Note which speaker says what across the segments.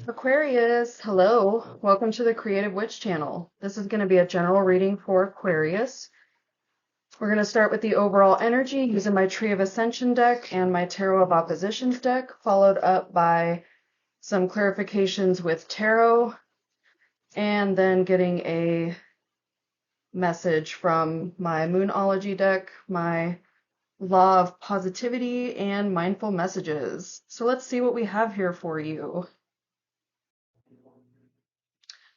Speaker 1: Aquarius, hello. Welcome to the Creative Witch channel. This is going to be a general reading for Aquarius. We're going to start with the overall energy using my Tree of Ascension deck and my Tarot of Oppositions deck, followed up by some clarifications with Tarot, and then getting a message from my Moonology deck, my Law of Positivity, and Mindful Messages. So let's see what we have here for you.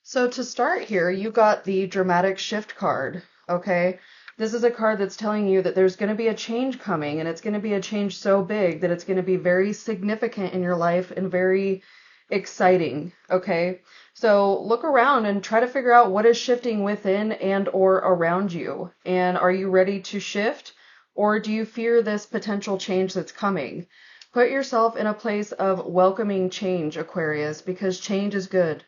Speaker 1: So to start here, you got the Dramatic Shift card, okay? This is a card that's telling you that there's going to be a change coming, and it's going to be a change so big that it's going to be very significant in your life and very exciting, okay? So look around and try to figure out what is shifting within and or around you. And are you ready to shift, or do you fear this potential change that's coming? Put yourself in a place of welcoming change, Aquarius, because change is good.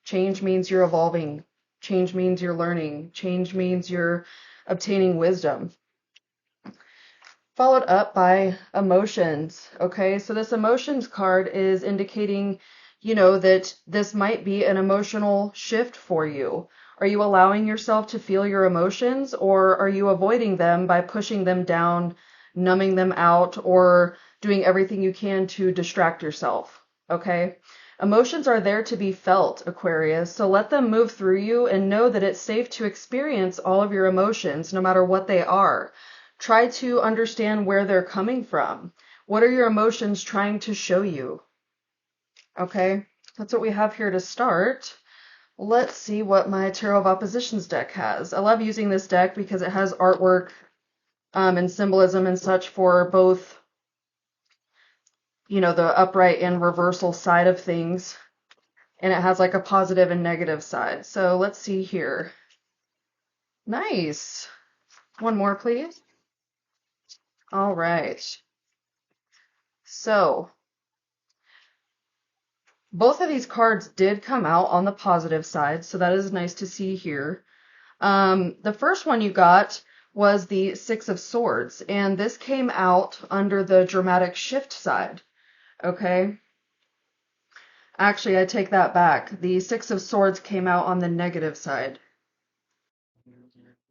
Speaker 1: Change means you're evolving. Change means you're learning. Change means you're obtaining wisdom. Followed up by emotions. Okay, so this emotions card is indicating, that this might be an emotional shift for you. Are you allowing yourself to feel your emotions, or are you avoiding them by pushing them down, numbing them out, or doing everything you can to distract yourself? Okay? Emotions are there to be felt, Aquarius, so let them move through you and know that it's safe to experience all of your emotions, no matter what they are. Try to understand where they're coming from. What are your emotions trying to show you? Okay, that's what we have here to start. Let's see what my Tarot of Oppositions deck has. I love using this deck because it has artwork and symbolism and such for both the upright and reversal side of things. And it has like a positive and negative side. So let's see here. Nice. One more, please. All right. So both of these cards did come out on the positive side, so that is nice to see here. The first one you got was the Six of Swords, and this came out under the Dramatic Shift side. Okay. Actually, I take that back. The Six of Swords came out on the negative side.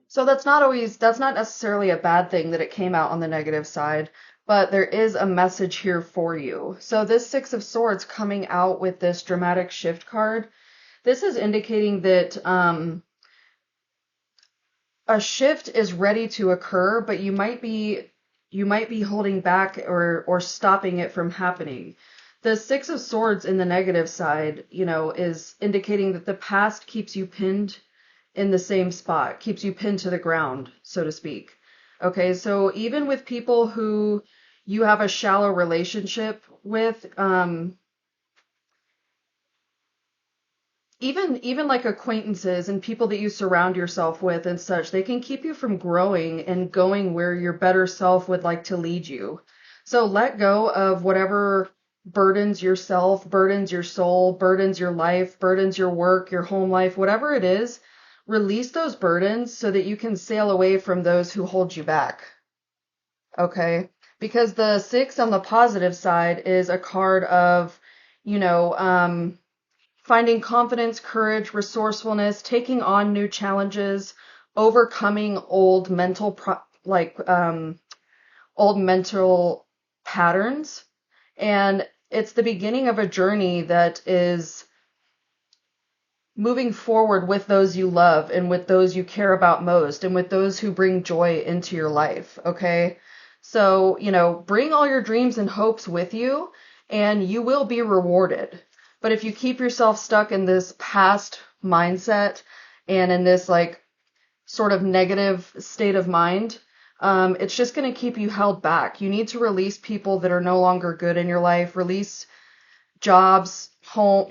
Speaker 1: So that's not necessarily a bad thing that it came out on the negative side, but there is a message here for you. So this Six of Swords coming out with this Dramatic Shift card, this is indicating that a shift is ready to occur, but you might be holding back or stopping it from happening. The Six of Swords in the negative side, is indicating that the past keeps you pinned in the same spot, keeps you pinned to the ground, so to speak. Okay, so even with people who you have a shallow relationship with, even like acquaintances and people that you surround yourself with and such, they can keep you from growing and going where your better self would like to lead you. So let go of whatever burdens yourself, burdens your soul, burdens your life, burdens your work, your home life, whatever it is. Release those burdens so that you can sail away from those who hold you back. Okay? Because the Six on the positive side is a card of, finding confidence, courage, resourcefulness, taking on new challenges, overcoming old mental patterns. And it's the beginning of a journey that is moving forward with those you love and with those you care about most and with those who bring joy into your life, okay? So, bring all your dreams and hopes with you and you will be rewarded. But if you keep yourself stuck in this past mindset and in this sort of negative state of mind, it's just going to keep you held back. You need to release people that are no longer good in your life, release jobs, home,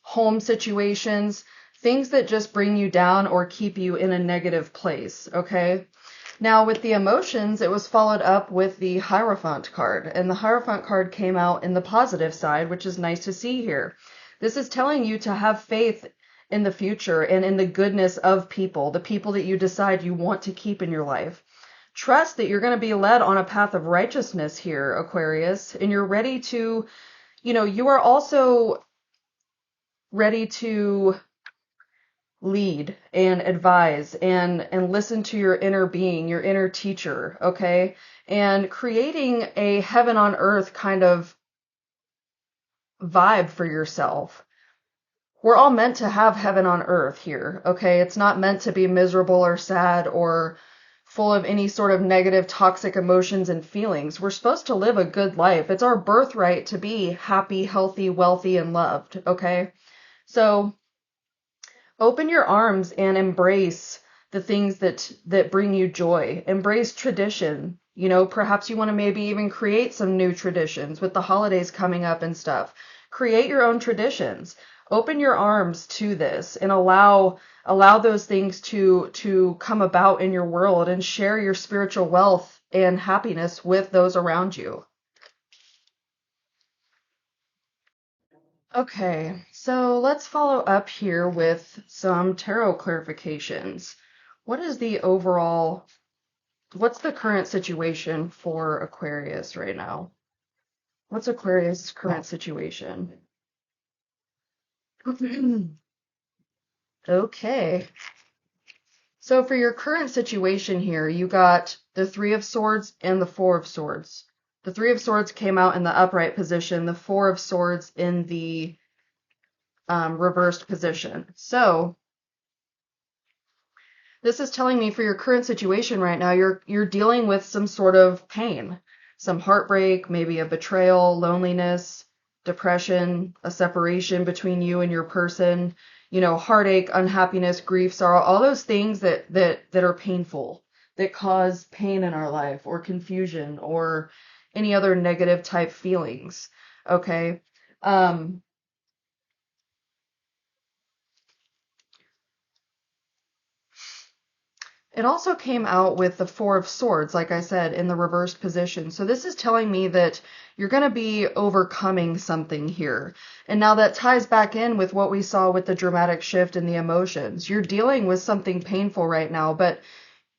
Speaker 1: home situations, things that just bring you down or keep you in a negative place, okay? Now, with the emotions, it was followed up with the Hierophant card, and the Hierophant card came out in the positive side, which is nice to see here. This is telling you to have faith in the future and in the goodness of people, the people that you decide you want to keep in your life. trust that you're going to be led on a path of righteousness here, Aquarius, and you're ready to, you are also ready to lead and advise and listen to your inner being, your inner teacher, okay? And creating a heaven on earth kind of vibe for yourself. We're all meant to have heaven on earth here, okay? It's not meant to be miserable or sad or full of any sort of negative, toxic emotions and feelings. We're supposed to live a good life. It's our birthright to be happy, healthy, wealthy, and loved, okay? So open your arms and embrace the things that bring you joy. Embrace tradition. Perhaps you want to maybe even create some new traditions with the holidays coming up and stuff. Create your own traditions. Open your arms to this and allow those things to come about in your world, and share your spiritual wealth and happiness with those around you. Okay, so let's follow up here with some tarot clarifications. What's the current situation for Aquarius right now? What's Aquarius' current situation? Okay, so for your current situation here, you got the Three of Swords and the Four of Swords. The Three of Swords came out in the upright position, the Four of Swords in the reversed position. So this is telling me for your current situation right now, you're dealing with some sort of pain, some heartbreak, maybe a betrayal, loneliness, depression, a separation between you and your person, heartache, unhappiness, grief, sorrow, all those things that are painful, that cause pain in our life, or confusion, or any other negative type feelings. Okay. It also came out with the Four of Swords, like I said, in the reversed position. So this is telling me that you're going to be overcoming something here. And now that ties back in with what we saw with the dramatic shift in the emotions. You're dealing with something painful right now,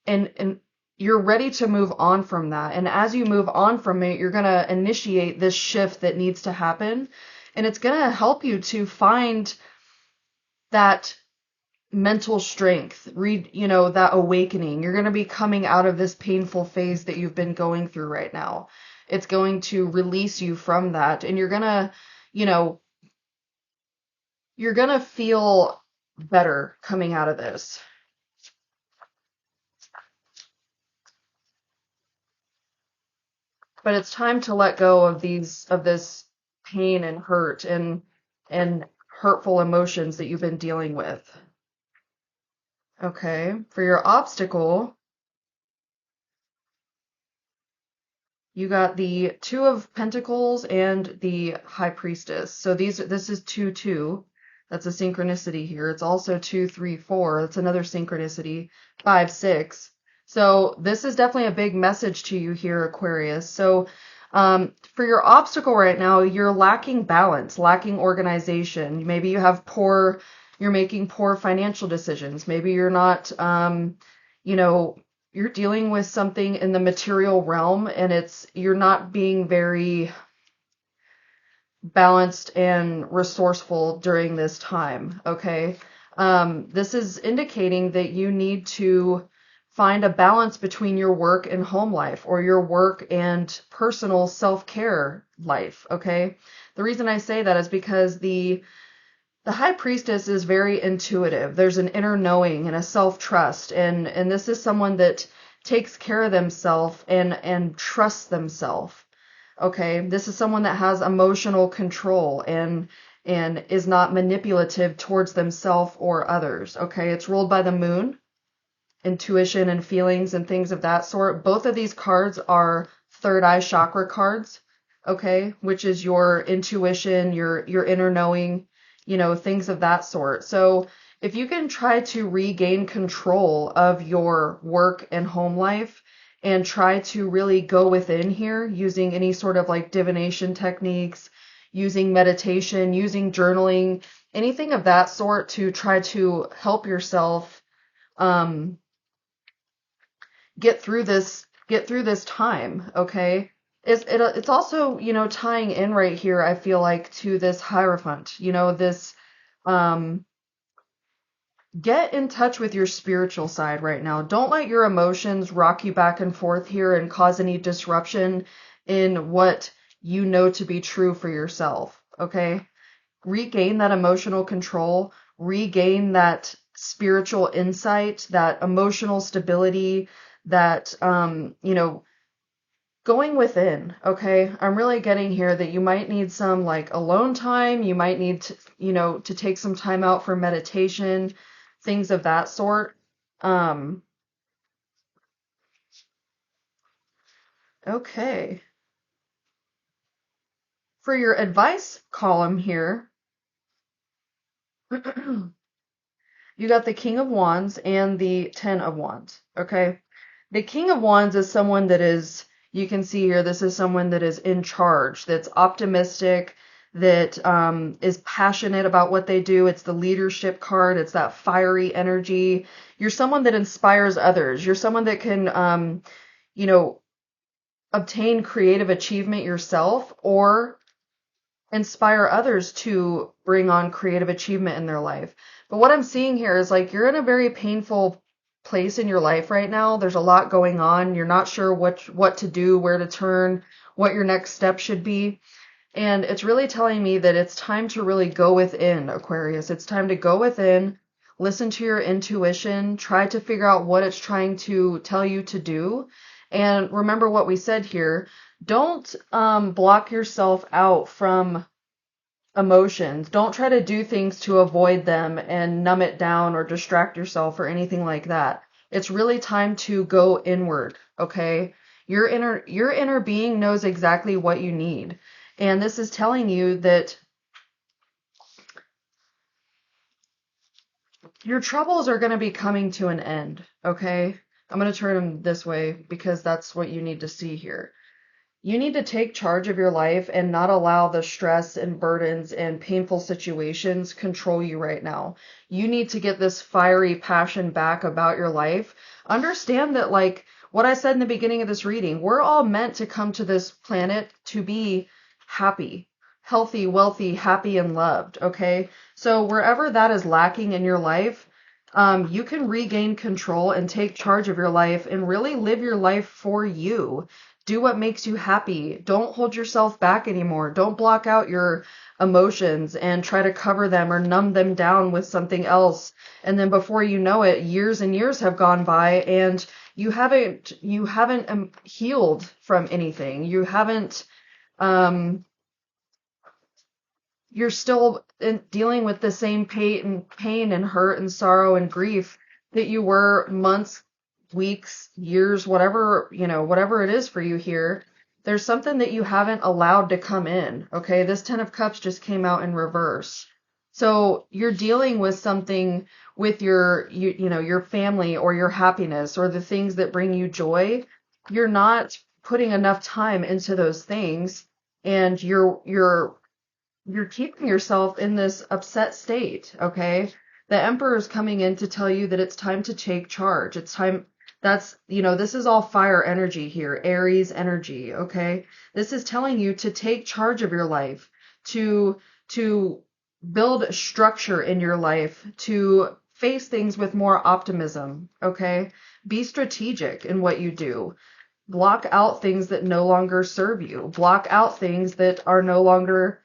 Speaker 1: and you're ready to move on from that. And as you move on from it, you're going to initiate this shift that needs to happen. And it's going to help you to find that mental strength, that awakening. You're going to be coming out of this painful phase that you've been going through right now. It's going to release you from that, and you're going to, feel better coming out of this. But it's time to let go of this pain and hurt and hurtful emotions that you've been dealing with. Okay, for your obstacle, you got the Two of Pentacles and the High Priestess. So this is 2-2. That's a synchronicity here. It's also 2-3-4. That's another synchronicity. 5-6. So this is definitely a big message to you here, Aquarius. So for your obstacle right now, you're lacking balance, lacking organization. Maybe you're making poor financial decisions. Maybe you're not, you're dealing with something in the material realm, and you're not being very balanced and resourceful during this time, okay? This is indicating that you need to find a balance between your work and home life, or your work and personal self-care life, okay? The reason I say that is because the High Priestess is very intuitive. There's an inner knowing and a self-trust, and this is someone that takes care of themselves and trusts themselves. Okay, this is someone that has emotional control and is not manipulative towards themselves or others. Okay, it's ruled by the moon, intuition and feelings and things of that sort. Both of these cards are third eye chakra cards, okay, which is your intuition, your inner knowing, things of that sort. So if you can try to regain control of your work and home life, and try to really go within here using any sort of like divination techniques, using meditation, using journaling, anything of that sort to try to help yourself get through this time, okay? It's also, tying in right here, I feel like, to this Hierophant, this um get in touch with your spiritual side right now. Don't let your emotions rock you back and forth here and cause any disruption in what you know to be true for yourself, okay? Regain that emotional control, regain that spiritual insight, that emotional stability, that, going within, okay? I'm really getting here that you might need some like alone time. You might need to, to take some time out for meditation, things of that sort. Um, okay. For your advice column here, you got the King of Wands and the Ten of Wands, okay? The King of Wands is someone that is, you can see here, this is someone that is in charge, that's optimistic, that is passionate about what they do. It's the leadership card. It's that fiery energy. You're someone that inspires others. You're someone that can, you know, obtain creative achievement yourself or inspire others to bring on creative achievement in their life. But what I'm seeing here is like you're in a very painful place in your life right now. There's a lot going on. You're not sure what to do, where to turn, what your next step should be. And it's really telling me that it's time to really go within, Aquarius. It's time to go within, listen to your intuition, try to figure out what it's trying to tell you to do. And remember what we said here. Don't block yourself out from emotions. Don't try to do things to avoid them and numb it down or distract yourself or anything like that. It's really time to go inward, okay? Your inner being knows exactly what you need. And this is telling you that your troubles are going to be coming to an end, okay? I'm going to turn them this way because that's what you need to see here. You need to take charge of your life and not allow the stress and burdens and painful situations control you right now. You need to get this fiery passion back about your life. Understand that, like what I said in the beginning of this reading, we're all meant to come to this planet to be happy, healthy, wealthy, happy, and loved, okay? So wherever that is lacking in your life, you can regain control and take charge of your life and really live your life for you. Do what makes you happy. Don't hold yourself back anymore. Don't block out your emotions and try to cover them or numb them down with something else. And then before you know it, years and years have gone by and you haven't healed from anything. You haven't um you're still dealing with the same pain and hurt and sorrow and grief that you were months, weeks, years, whatever, whatever it is for you here. There's something that you haven't allowed to come in. Okay. This 10 of Cups just came out in reverse. So you're dealing with something with your family or your happiness or the things that bring you joy. You're not putting enough time into those things and you're keeping yourself in this upset state, okay? The Emperor is coming in to tell you that it's time to take charge. It's time, this is all fire energy here, Aries energy, okay? This is telling you to take charge of your life, to build structure in your life, to face things with more optimism, okay? Be strategic in what you do. Block out things that no longer serve you. Block out things that are no longer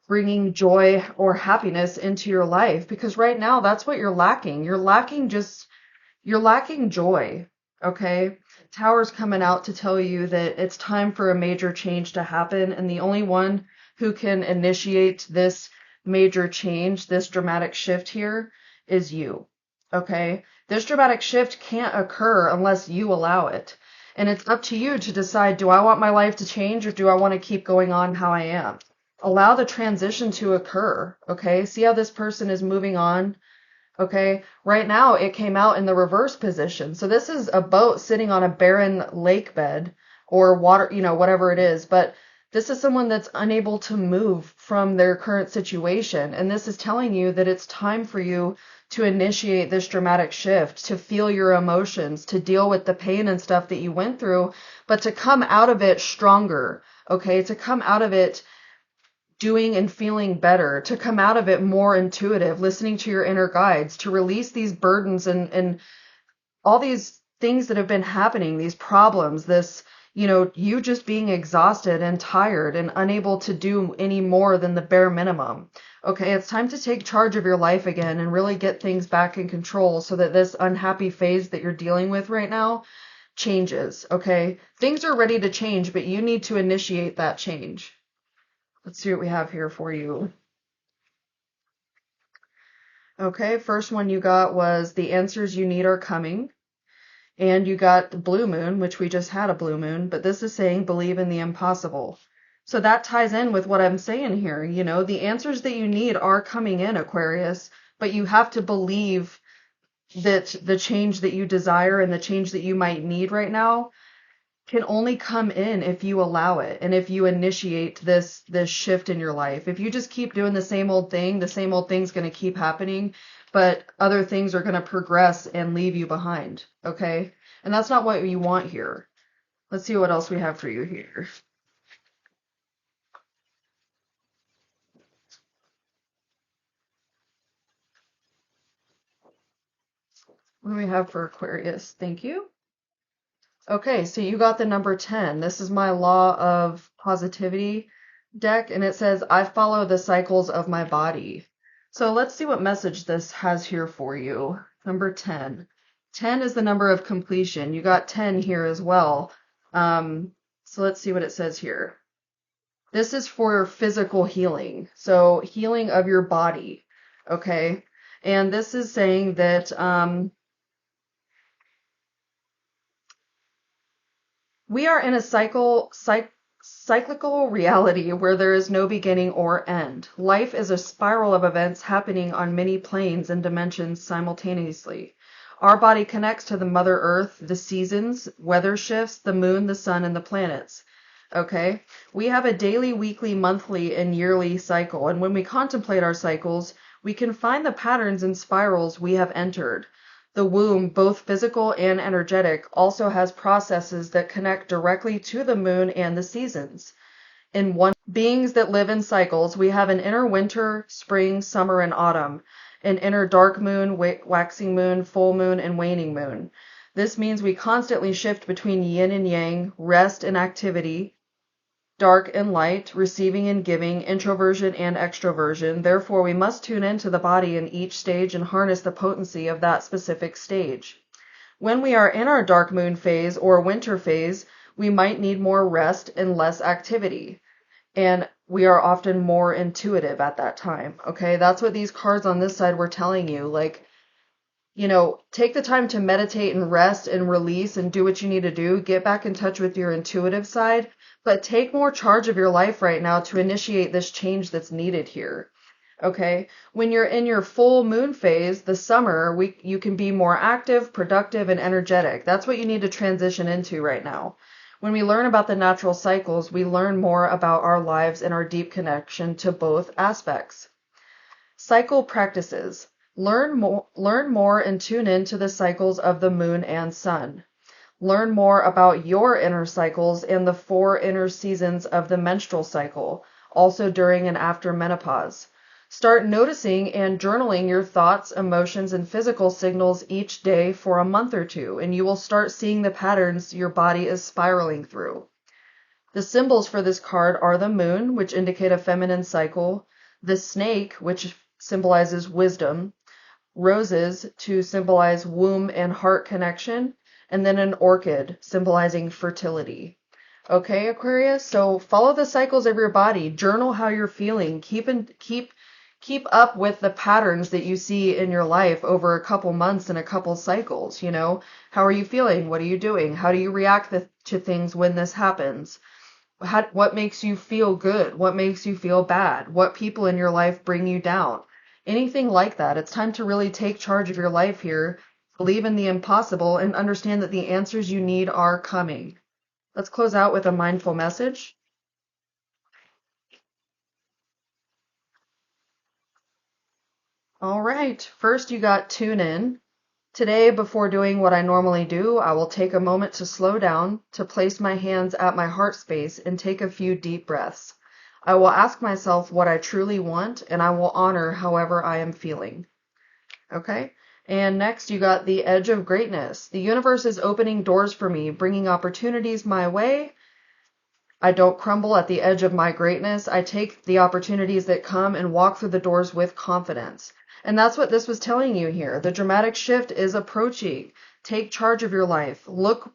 Speaker 1: bringing joy or happiness into your life, because right now that's what you're lacking. You're lacking joy. Okay. Tower's coming out to tell you that it's time for a major change to happen. And the only one who can initiate this major change, this dramatic shift here, is you. Okay. This dramatic shift can't occur unless you allow it. And it's up to you to decide, do I want my life to change or do I want to keep going on how I am? Allow the transition to occur, okay? See how this person is moving on, okay? Right now, it came out in the reverse position. So this is a boat sitting on a barren lake bed or water, whatever it is. But this is someone that's unable to move from their current situation. And this is telling you that it's time for you to initiate this dramatic shift, to feel your emotions, to deal with the pain and stuff that you went through, but to come out of it stronger, okay? To come out of it doing and feeling better, to come out of it more intuitive, listening to your inner guides, to release these burdens and all these things that have been happening, these problems, this, you just being exhausted and tired and unable to do any more than the bare minimum. Okay, it's time to take charge of your life again and really get things back in control so that this unhappy phase that you're dealing with right now changes, okay? Things are ready to change, but you need to initiate that change. Let's see what we have here for you. Okay, first one you got was the answers you need are coming. And you got the blue moon, which we just had a blue moon, but this is saying believe in the impossible. So that ties in with what I'm saying here. The answers that you need are coming in, Aquarius, but you have to believe that the change that you desire and the change that you might need right now can only come in if you allow it and if you initiate this shift in your life. If you just keep doing the same old thing's going to keep happening, but other things are going to progress and leave you behind, okay? And that's not what you want here. Let's see what else we have for you here. What do we have for Aquarius? Thank you. Okay, so you got the number 10. This is my law of positivity deck, and it says, I follow the cycles of my body. So let's see what message this has here for you. Number 10. 10 is the number of completion. You got 10 here as well. So let's see what it says here. This is for physical healing. So healing of your body, okay? And this is saying that we are in a cyclical reality where there is no beginning or end. Life is a spiral of events happening on many planes and dimensions simultaneously. Our body connects to the Mother Earth, the seasons, weather shifts, the moon, the sun, and the planets. Okay? We have a daily, weekly, monthly, and yearly cycle, and when we contemplate our cycles, we can find the patterns and spirals we have entered. The womb, both physical and energetic, also has processes that connect directly to the moon and the seasons. In one beings that live in cycles, we have an inner winter, spring, summer, and autumn, an inner dark moon, waxing moon, full moon, and waning moon. This means we constantly shift between yin and yang, rest and activity, dark and light, receiving and giving, introversion and extroversion. Therefore, we must tune into the body in each stage and harness the potency of that specific stage. When we are in our dark moon phase or winter phase, we might need more rest and less activity. And we are often more intuitive at that time. Okay, that's what these cards on this side were telling you. Take the time to meditate and rest and release and do what you need to do. Get back in touch with your intuitive side, but take more charge of your life right now to initiate this change that's needed here. Okay? When you're in your full moon phase, the summer, you can be more active, productive, and energetic. That's what you need to transition into right now. When we learn about the natural cycles, we learn more about our lives and our deep connection to both aspects. Cycle practices. Learn more and tune in to the cycles of the moon and sun. Learn more about your inner cycles and the 4 inner seasons of the menstrual cycle, also during and after menopause. Start noticing and journaling your thoughts, emotions, and physical signals each day for a month or 2, and you will start seeing the patterns your body is spiraling through. The symbols for this card are the moon, which indicate a feminine cycle, the snake, which symbolizes wisdom, roses to symbolize womb and heart connection, and then an orchid symbolizing fertility. Okay, Aquarius, so follow the cycles of your body, journal how you're feeling, keep up with the patterns that you see in your life over a couple months and a couple cycles. How are you feeling? What are you doing? How do you react to things when this happens? What makes you feel good? What makes you feel bad? What people in your life bring you down? Anything like that. It's time to really take charge of your life here, believe in the impossible, and understand that the answers you need are coming. Let's close out with a mindful message. All right. First, you got tune in. Today, before doing what I normally do, I will take a moment to slow down, to place my hands at my heart space and take a few deep breaths. I will ask myself what I truly want, and I will honor however I am feeling. Okay? And next, you got the edge of greatness. The universe is opening doors for me, bringing opportunities my way. I don't crumble at the edge of my greatness. I take the opportunities that come and walk through the doors with confidence. And that's what this was telling you here. The dramatic shift is approaching. Take charge of your life. Look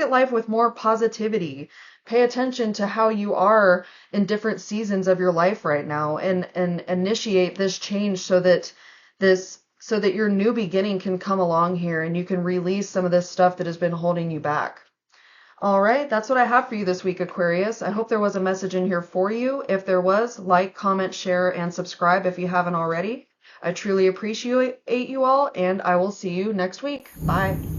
Speaker 1: at life with more positivity. Pay attention to how you are in different seasons of your life right now, and initiate this change so that your new beginning can come along here and you can release some of this stuff that has been holding you back. All right, that's what I have for you this week, Aquarius. I hope there was a message in here for you. If there was, like, comment, share, and subscribe if you haven't already. I truly appreciate you all, and I will see you next week. Bye.